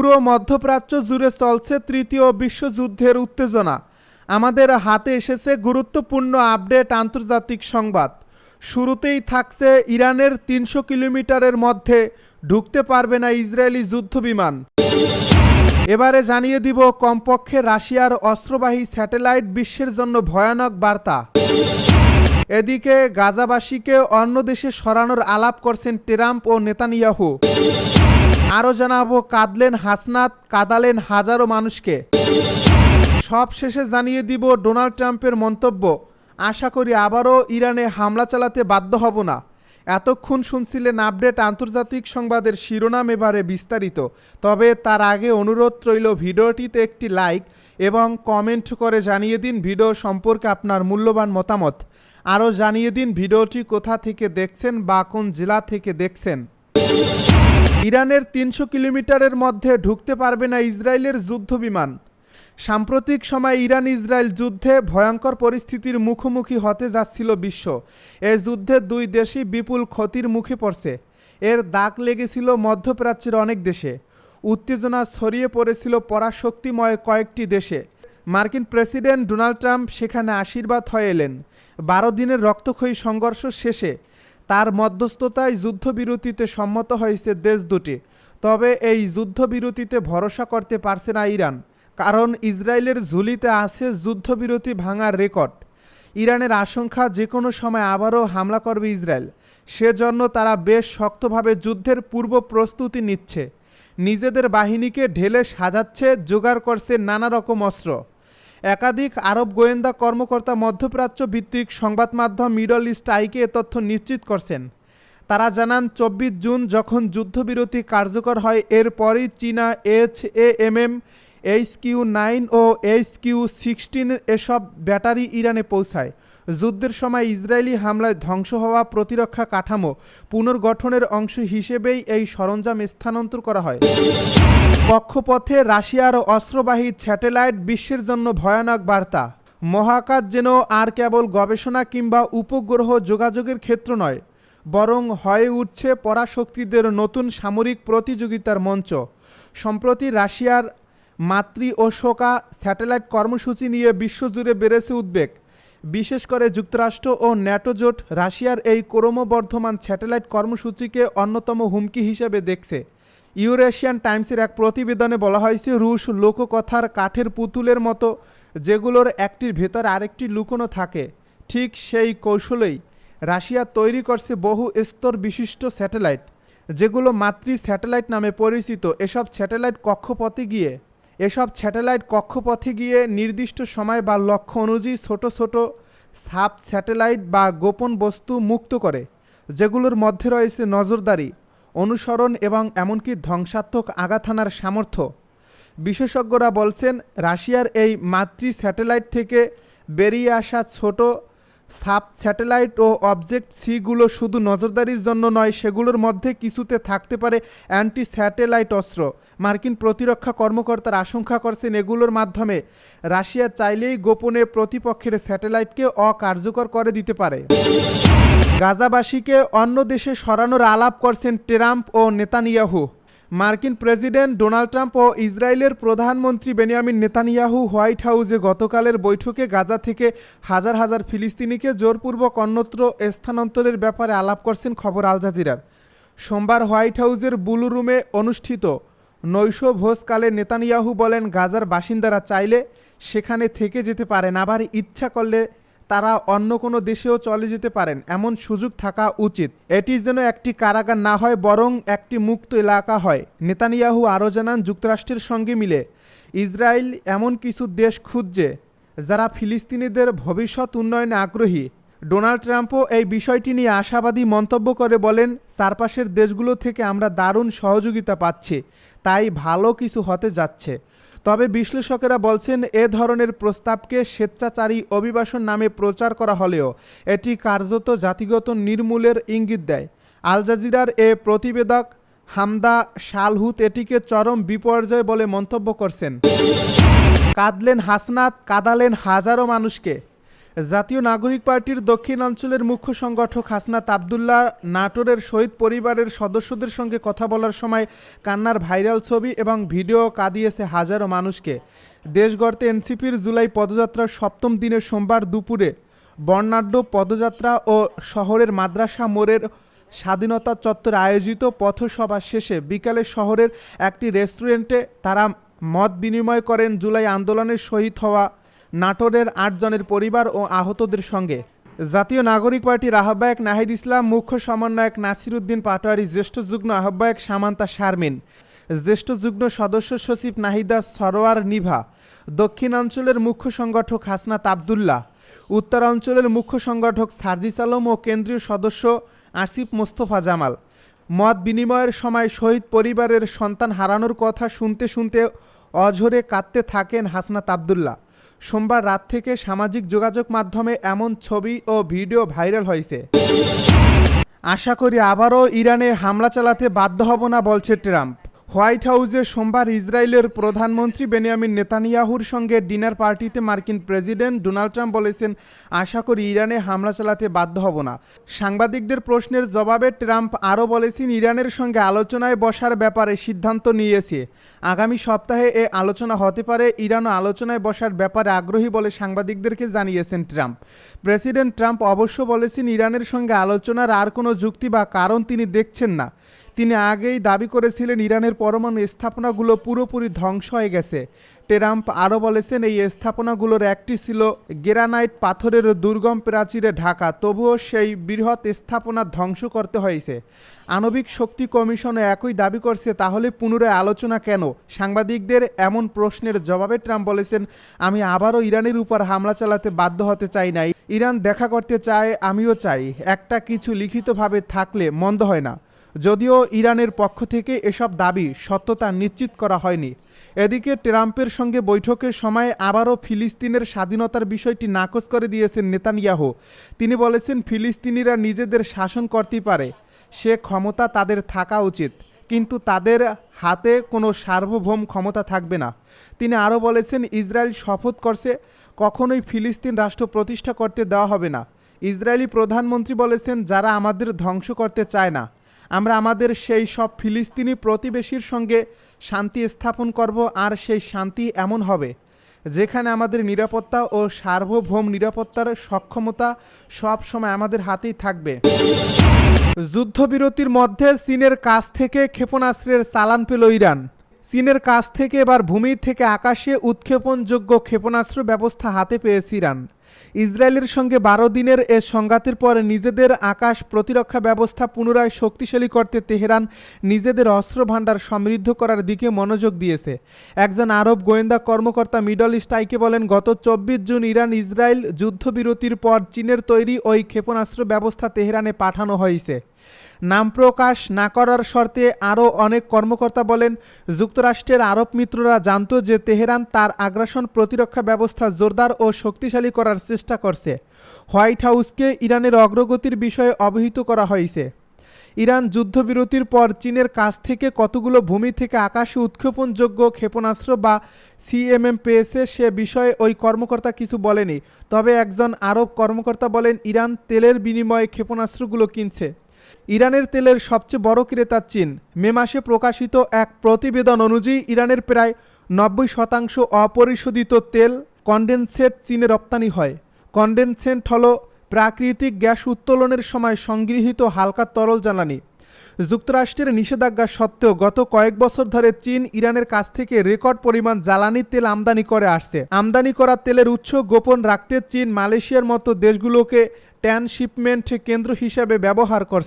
পুরো মধ্যপ্রাচ্য জুড়ে চলছে তৃতীয় বিশ্বযুদ্ধের উত্তেজনা। আমাদের হাতে এসেছে গুরুত্বপূর্ণ আপডেট আন্তর্জাতিক সংবাদ। শুরুতেই থাকছে ইরানের ৩০০ কিলোমিটারের মধ্যে ঢুকতে পারবে না ইসরায়েলি যুদ্ধবিমান। এবারে জানিয়ে দিব কমপক্ষে রাশিয়ার অস্ত্রবাহী স্যাটেলাইট বিশ্বের জন্য ভয়ানক বার্তা। এদিকে গাজাবাসীকে অন্য দেশে সরানোর আলাপ করছেন ট্রাম্প ও নেতানিয়াহু। আরও জানাবো কাঁদলেন হাসনাত, কাঁদালেন হাজারো মানুষকে। সব শেষে জানিয়ে দিব ডোনাল্ড ট্রাম্পের মন্তব্য, আশা করি আবারও ইরানে হামলা চালাতে বাধ্য হব না। এতক্ষণ শুনছিলেন আপডেট আন্তর্জাতিক সংবাদের শিরোনাম, এবারে বিস্তারিত। তবে তার আগে অনুরোধ রইল ভিডিওটিতে একটি লাইক এবং কমেন্ট করে জানিয়ে দিন ভিডিও সম্পর্কে আপনার মূল্যবান মতামত। আরও জানিয়ে দিন ভিডিওটি কোথা থেকে দেখছেন বা কোন জেলা থেকে দেখছেন। ইরানের ৩০০ কিলোমিটারের মধ্যে ঢুকতে পারবে না ইসরায়েলের যুদ্ধবিমান। সাম্প্রতিক সময় ইরান ইসরায়েল যুদ্ধে ভয়ঙ্কর পরিস্থিতির মুখোমুখি হতে যাচ্ছিল বিশ্ব। এই যুদ্ধে দুই দেশই বিপুল ক্ষতির মুখে পড়ছে। এর দাগ লেগেছিল মধ্যপ্রাচ্যের অনেক দেশে। উত্তেজনা ছড়িয়ে পড়েছিল পরাশক্তিময় কয়েকটি দেশে। মার্কিন প্রেসিডেন্ট ডোনাল্ড ট্রাম্প সেখানে আশীর্বাদ হয়ে এলেন। ১২ দিনের রক্তক্ষয়ী সংঘর্ষ শেষে তার মধ্যস্থতায় যুদ্ধবিরতিতে সম্মত হয়েছে দেশ দুটি। তবে এই যুদ্ধবিরতিতে ভরসা করতে পারছে না ইরান, কারণ ইসরায়েলের ঝুলিতে আছে যুদ্ধবিরতি ভাঙার রেকর্ড। ইরানের আশঙ্কা যে কোনো সময় আবারও হামলা করবে ইসরায়েল। সেজন্য তারা বেশ শক্তভাবে যুদ্ধের পূর্ব প্রস্তুতি নিচ্ছে। নিজেদের বাহিনীকে ঢেলে সাজাচ্ছে, জোগাড় করছে নানা রকম অস্ত্র। একাধিক আরব গোয়েন্দা কর্মকর্তা মধ্যপ্রাচ্য ভিত্তিক সংবাদ মাধ্যম মিডল ইস্ট আইকে এ তথ্য নিশ্চিত করছেন। তারা জানান ২৪ জুন যখন যুদ্ধবিরতি কার্যকর হয়, এরপরই চীনা HAMM HQ-9 ও HQ-16 এসব ব্যাটারি ইরানে পৌঁছায়। যুদ্ধের সময় ইসরায়েলি হামলায় ধ্বংস হওয়া প্রতিরক্ষা কাঠামো পুনর্গঠনের অংশ হিসেবেই এই সরঞ্জাম স্থানান্তর করা হয়। কক্ষপথে রাশিয়ার অস্ত্রবাহী স্যাটেলাইট বিশ্বের জন্য ভয়ানক বার্তা। মহাকাশ যেন আর কেবল গবেষণা কিংবা উপগ্রহ যোগাযোগের ক্ষেত্র নয়, বরং হয়ে উঠছে পরাশক্তিদের নতুন সামরিক প্রতিযোগিতার মঞ্চ। সম্প্রতি রাশিয়ার মাতৃ ও শোকা স্যাটেলাইট কর্মসূচি নিয়ে বিশ্বজুড়ে বেড়েছে উদ্বেগ। বিশেষ করে যুক্তরাষ্ট্র ও ন্যাটো জোট রাশিয়ার এই ক্রমবর্ধমান স্যাটেলাইট কর্মসূচিকে অন্যতম হুমকি হিসেবে দেখছে। ইউরেশিয়ান টাইমসের এক প্রতিবেদনে বলা হয়েছে, রুশ লোককথার কাঠের পুতুলের মতো যেগুলোর একটির ভেতর আরেকটি লুকোনো থাকে, ঠিক সেই কৌশলেই রাশিয়া তৈরি করছে বহু স্তর বিশিষ্ট স্যাটেলাইট, যেগুলো মাতৃ স্যাটেলাইট নামে পরিচিত। এসব স্যাটেলাইট কক্ষপথে গিয়ে নির্দিষ্ট সময় বা লক্ষ্য অনুযায়ী ছোট ছোট সাব স্যাটেলাইট বা গোপন বস্তু মুক্ত করে, যেগুলোর মধ্যে রয়েছে নজরদারি, অনুসরণ এবং এমনকি ধ্বংসাত্মক আঘাত হানার সামর্থ্য। বিশেষজ্ঞরা বলছেন, রাশিয়ার এই মাতৃ স্যাটেলাইট থেকে বেরিয়ে আসা ছোট সাব স্যাটেলাইট ও অবজেক্ট সিগুলো শুধু নজরদারির জন্য নয়, সেগুলোর মধ্যে কিছুতে থাকতে পারে অ্যান্টি স্যাটেলাইট অস্ত্র। মার্কিন প্রতিরক্ষা কর্মকর্তারা আশঙ্কা করছেন, এগুলোর মাধ্যমে রাশিয়া চাইলেই গোপনে প্রতিপক্ষের স্যাটেলাইটকে অকার্যকর করে দিতে পারে। গাজাবাসীকে অন্য দেশে সরানোর আলাপ করছেন ট্রাম্প ও নেতানিয়াহু। মার্কিন প্রেসিডেন্ট ডোনাল্ড ট্রাম্প ও ইসরায়েলের প্রধানমন্ত্রী বেনিয়ামিন নেতানিয়াহু হোয়াইট হাউসে গতকালের বৈঠকে গাজা থেকে হাজার হাজার ফিলিস্তিনিকে জোরপূর্বক অন্যত্র স্থানান্তরের ব্যাপারে আলাপ করছেন, খবর আল জাজিরার। সোমবার হোয়াইট হাউসের ব্লু রুমে অনুষ্ঠিত নৈশভোজকালে নেতানিয়াহু বলেন, গাজার বাসিন্দারা চাইলে সেখানে থেকে যেতে পারেন, আবার ইচ্ছা করলে তারা অন্য কোনো দেশেও চলে যেতে পারেন, এমন সুযোগ থাকা উচিত। এটি যেন একটি কারাগার না হয়, বরং একটি মুক্ত এলাকা হয়। নেতানিয়াহু আরও জানান, যুক্তরাষ্ট্রের সঙ্গে মিলে ইসরায়েল এমন কিছু দেশ খুঁজছে যারা ফিলিস্তিনিদের ভবিষ্যৎ উন্নয়নে আগ্রহী। ডোনাল্ড ট্রাম্পও এই বিষয়টি নিয়ে আশাবাদী মন্তব্য করে বলেন, চারপাশের দেশগুলো থেকে আমরা দারুণ সহযোগিতা পাচ্ছি, তাই ভালো কিছু হতে যাচ্ছে। তবে বিশ্লেষকেরা বলছেন, এ ধরনের প্রস্তাবকে স্বেচ্ছাচারী অভিবাসন নামে প্রচার করা হলেও এটি কার্যত জাতিগত নির্মূলের ইঙ্গিত দেয়। আল জাজিরার এ প্রতিবেদক হামদা শালহুত এটিকে চরম বিপর্যয় বলে মন্তব্য করছেন। কাঁদলেন হাসনাত, কাঁদালেন হাজারো মানুষকে। জাতীয় নাগরিক পার্টির দক্ষিণাঞ্চলের মুখ্য সংগঠক হাসনাত আবদুল্লাহ নাটোরের শহীদ পরিবারের সদস্যদের সঙ্গে কথা বলার সময় কান্নার ভাইরাল ছবি এবং ভিডিও কাঁদিয়েছে হাজারো মানুষকে। দেশ গড়তে এনসিপির জুলাই পদযাত্রার সপ্তম দিনের সোমবার দুপুরে বর্ণাঢ্য পদযাত্রা ও শহরের মাদ্রাসা মোড়ের স্বাধীনতা চত্বরে আয়োজিত পথসভা শেষে বিকালে শহরের একটি রেস্টুরেন্টে তারা মত বিনিময় করেন জুলাই আন্দোলনের শহীদ হওয়া নাটোরের ৮ জনের পরিবার ও আহতদের সঙ্গে। জাতীয় নাগরিক পার্টির আহ্বায়ক নাহিদ ইসলাম, মুখ্য সমন্বয়ক নাসির উদ্দিন পাটোয়ারি, জ্যেষ্ঠ যুগ্ম আহ্বায়ক সামান্তা শারমিন, জ্যেষ্ঠ যুগ্ম সদস্য সচিব নাহিদা সরোয়ার নিভা, দক্ষিণাঞ্চলের মুখ্য সংগঠক হাসনাত আবদুল্লাহ, উত্তরাঞ্চলের মুখ্য সংগঠক সার্জিস আলম ও কেন্দ্রীয় সদস্য আসিফ মোস্তফা জামাল মত বিনিময়ের সময় শহীদ পরিবারের সন্তান হারানোর কথা শুনতে শুনতে অঝরে কাঁদতে থাকেন হাসনাত আবদুল্লাহ। সোমবার রাত থেকে সামাজিক যোগাযোগ মাধ্যমে এমন ছবি ও ভিডিও ভাইরাল হয়েছে। আশা করি আবারও ইরানে হামলা চালাতে বাধ্য হব না, বলছে ট্রাম্প। হোয়াইট হাউসে সোমবার ইসরায়েলের প্রধানমন্ত্রী বেনিয়ামিন নেতানিয়াহুর সঙ্গে ডিনার পার্টিতে মার্কিন প্রেসিডেন্ট ডোনাল্ড ট্রাম্প বলেছেন, আশা করি ইরানে হামলা চালাতে বাধ্য হব না। সাংবাদিকদের প্রশ্নের জবাবে ট্রাম্প আরও বলেছেন, ইরানের সঙ্গে আলোচনায় বসার ব্যাপারে সিদ্ধান্ত নিয়েছে। আগামী সপ্তাহে এ আলোচনা হতে পারে। ইরানও আলোচনায় বসার ব্যাপারে আগ্রহী বলে সাংবাদিকদেরকে জানিয়েছেন ট্রাম্প। প্রেসিডেন্ট ট্রাম্প অবশ্য বলেছেন, ইরানের সঙ্গে আলোচনার আর কোনো যুক্তি বা কারণ তিনি দেখছেন না। তিনি আগেই দাবি করেছিলেন ইরানের পরমাণু স্থাপনাগুলো পুরোপুরি ধ্বংস হয়ে গেছে। ট্রাম্প আরও বলেছেন, এই স্থাপনাগুলোর একটি ছিল গ্রানাইট পাথরের দুর্গম প্রাচীরে ঢাকা, তবুও সেই বৃহৎ স্থাপনা ধ্বংস করতে হয়েছে। আণবিক শক্তি কমিশনও একই দাবি করছে, তাহলে পুনরায় আলোচনা কেন? সাংবাদিকদের এমন প্রশ্নের জবাবে ট্রাম্প বলেছেন, আমি আবারও ইরানের উপর হামলা চালাতে বাধ্য হতে চাই না। ইরান দেখা করতে চায়, আমিও চাই। একটা কিছু লিখিতভাবে থাকলে মন্দ হয় না। যদিও ইরানের পক্ষ থেকে এসব দাবি সত্যতা নিশ্চিত করা হয়নি। এদিকে ট্রাম্পের সঙ্গে বৈঠকের সময় আবারও ফিলিস্তিনের স্বাধীনতার বিষয়টি নাকচ করে দিয়েছেন নেতানিয়াহু। তিনি বলেছেন, ফিলিস্তিনিরা নিজেদের শাসন করতে পারে, সে ক্ষমতা তাদের থাকা উচিত, কিন্তু তাদের হাতে কোনো সার্বভৌম ক্ষমতা থাকবে না। তিনি আরও বলেছেন, ইসরায়েল শপথ করছে কখনোই ফিলিস্তিন রাষ্ট্র প্রতিষ্ঠা করতে দেওয়া হবে না। ইসরায়েলি প্রধানমন্ত্রী বলেছেন, যারা আমাদের ধ্বংস করতে চায় না, আমরা আমাদের সেই সব ফিলিস্তিনি প্রতিবেশীর সঙ্গে শান্তি স্থাপন করব, আর সেই শান্তি এমন হবে যেখানে আমাদের নিরাপত্তা ও সার্বভৌম নিরাপত্তার সক্ষমতা সব সময় আমাদের হাতেই থাকবে। যুদ্ধবিরতির মধ্যে চীনের কাছ থেকে ক্ষেপণাস্ত্রের চালান পেল ইরান। চীনের কাছ থেকে এবার ভূমি থেকে আকাশে উৎক্ষেপণযোগ্য ক্ষেপণাস্ত্র ব্যবস্থা হাতে পেয়েছে ইরান। ইসরায়েলের সঙ্গে 12 দিনের এ সংঘাতের পর নিজেদের আকাশ প্রতিরক্ষা ব্যবস্থা পুনরায় শক্তিশালী করতে তেহরান নিজেদের অস্ত্র ভাণ্ডার সমৃদ্ধ করার দিকে মনোযোগ দিয়েছে। একজন আরব গোয়েন্দা কর্মকর্তা মিডল ইস্ট আইকে বলেন, গত 24 জুন ইরান ইসরায়েল যুদ্ধবিরতির পর চীনের তৈরি ওই ক্ষেপণাস্ত্র ব্যবস্থা তেহরানে পাঠানো হয়েছে। নাম প্রকাশ না করার শর্তে আরও অনেক কর্মকর্তা বলেন, যুক্তরাষ্ট্রের আরব মিত্ররা জানত যে তেহরান তার আগ্রাসন প্রতিরক্ষা ব্যবস্থা জোরদার ও শক্তিশালী করার চেষ্টা করছে। হোয়াইট হাউসকে ইরানের অগ্রগতির বিষয়ে অবহিত করা হয়েছে। ইরান যুদ্ধবিরতির পর চীনের কাছ থেকে কতগুলো ভূমি থেকে আকাশে উৎক্ষেপণযোগ্য ক্ষেপণাস্ত্র বা সিএমএম পেয়েছে সে বিষয়ে ওই কর্মকর্তা কিছু বলেনি। তবে একজন আরব কর্মকর্তা বলেন, ইরান তেলের বিনিময়ে ক্ষেপণাস্ত্রগুলো কিনছে। ইরানের তেলের সবচেয়ে বড় ক্রেতা চীন। মে মাসে প্রকাশিত এক প্রতিবেদন অনুযায়ী ইরানের প্রায় 90% অপরিশোধিত তেল কনডেনসেট চীনে রপ্তানি হয়। কনডেনসেট হল প্রাকৃতিক গ্যাস উত্তোলনের সময় সংগৃহীত হালকা তরল জ্বালানি। যুক্তরাষ্ট্রের নিষেধাজ্ঞা সত্ত্বেও গত কয়েক বছর ধরে চীন ইরানের কাছ থেকে রেকর্ড পরিমাণ জ্বালানি তেল আমদানি করে আসছে। আমদানি করা তেলের উৎস গোপন রাখতে চীন মালয়েশিয়ার মতো দেশগুলোকে ট্রান্সশিপমেন্ট কেন্দ্র হিসেবে ব্যবহার করছে।